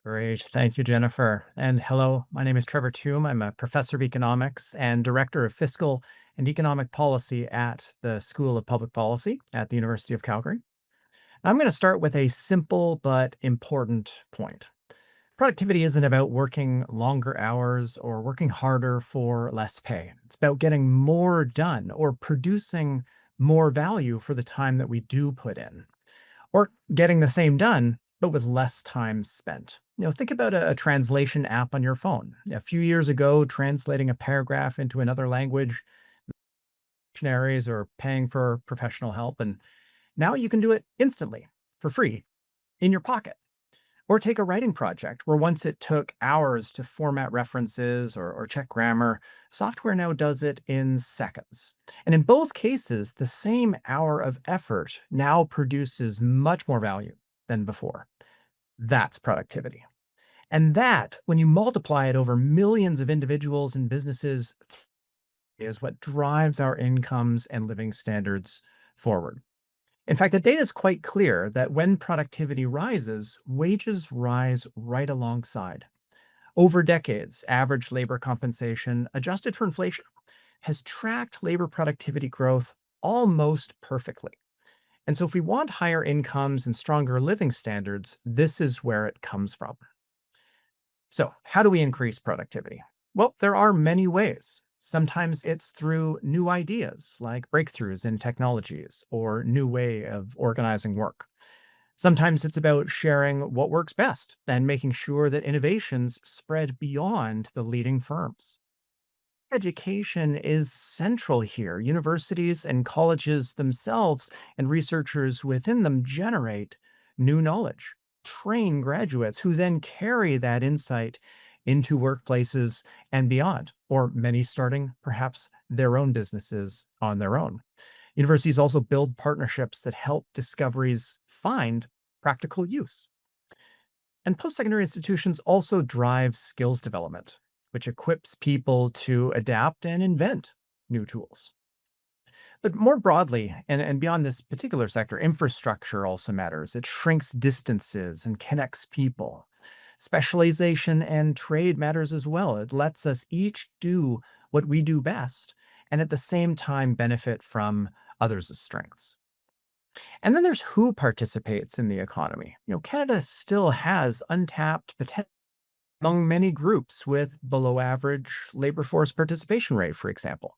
Great. Thank you, Jennifer. And hello, my name is Trevor Tombe. I'm a professor of economics and director of fiscal and economic policy at the School of Public Policy at the University of Calgary. I'm going to start with a simple but important point. Productivity isn't about working longer hours or working harder for less pay. It's about getting more done or producing more value for the time that we do put in or getting the same done, but with less time spent. Think about a translation app on your phone. A few years ago, translating a paragraph into another language, dictionaries, or paying for professional help. And now you can do it instantly for free in your pocket. Or take a writing project where once it took hours to format references or check grammar, software now does it in seconds. And in both cases, the same hour of effort now produces much more value than before. That's productivity. And that, when you multiply it over millions of individuals and businesses, is what drives our incomes and living standards forward. In fact, the data is quite clear that when productivity rises, wages rise right alongside. Over decades, average labor compensation, adjusted for inflation, has tracked labor productivity growth almost perfectly. And so, if we want higher incomes and stronger living standards, this is where it comes from. So, how do we increase productivity? Well, there are many ways. Sometimes it's through new ideas like breakthroughs in technologies or new way of organizing work. Sometimes it's about sharing what works best and making sure that innovations spread beyond the leading firms. Education is central here. Universities and colleges themselves and researchers within them generate new knowledge, train graduates who then carry that insight into workplaces and beyond, or many starting perhaps their own businesses on their own. Universities also build partnerships that help discoveries find practical use. And post secondary institutions also drive skills development, which equips people to adapt and invent new tools. But more broadly, and beyond this particular sector, infrastructure also matters. It shrinks distances and connects people. Specialization and trade matters as well. It lets us each do what we do best and at the same time benefit from others' strengths. And then there's who participates in the economy. Canada still has untapped potential among many groups with below average labor force participation rate, for example.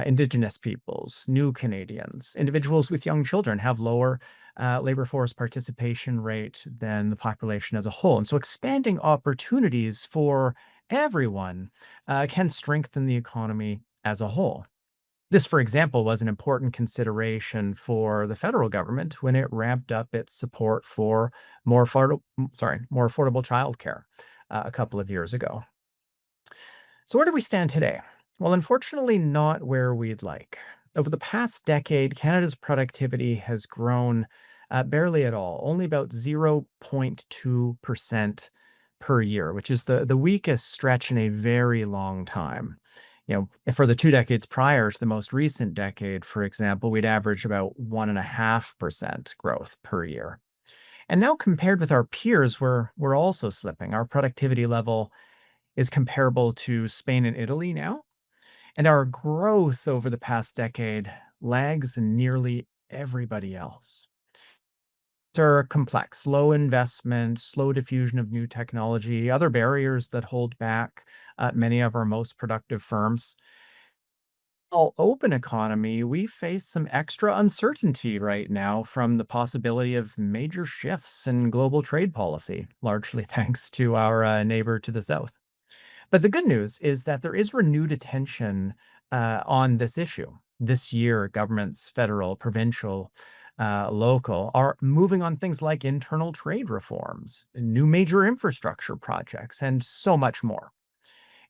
Indigenous peoples, new Canadians, individuals with young children have lower labor force participation rate than the population as a whole. And so expanding opportunities for everyone can strengthen the economy as a whole. This, for example, was an important consideration for the federal government when it ramped up its support for more affordable childcare a couple of years ago. So where do we stand today? Well, unfortunately, not where we'd like. Over the past decade, Canada's productivity has grown barely at all, only about 0.2% per year, which is the weakest stretch in a very long time. For the 2 decades prior to the most recent decade, for example, we'd average about 1.5% growth per year. And now compared with our peers, we're also slipping. Our productivity level is comparable to Spain and Italy now, and our growth over the past decade lags nearly everybody else. Are complex, low investment, slow diffusion of new technology, other barriers that hold back many of our most productive firms. All open economy, we face some extra uncertainty right now from the possibility of major shifts in global trade policy, largely thanks to our neighbor to the south. But the good news is that there is renewed attention on this issue. This year, governments, federal, provincial, local, are moving on things like internal trade reforms, new major infrastructure projects, and so much more.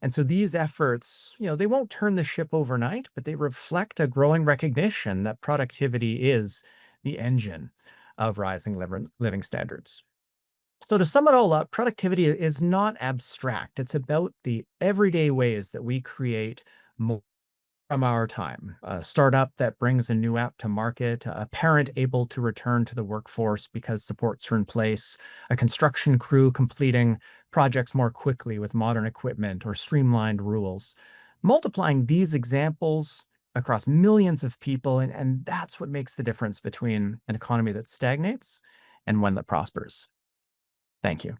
And so these efforts, they won't turn the ship overnight, but they reflect a growing recognition that productivity is the engine of rising living standards. So, to sum it all up, productivity is not abstract. It's about the everyday ways that we create more From our time, a startup that brings a new app to market, a parent able to return to the workforce because supports are in place, a construction crew completing projects more quickly with modern equipment or streamlined rules. Multiplying these examples across millions of people, and that's what makes the difference between an economy that stagnates and one that prospers. Thank you.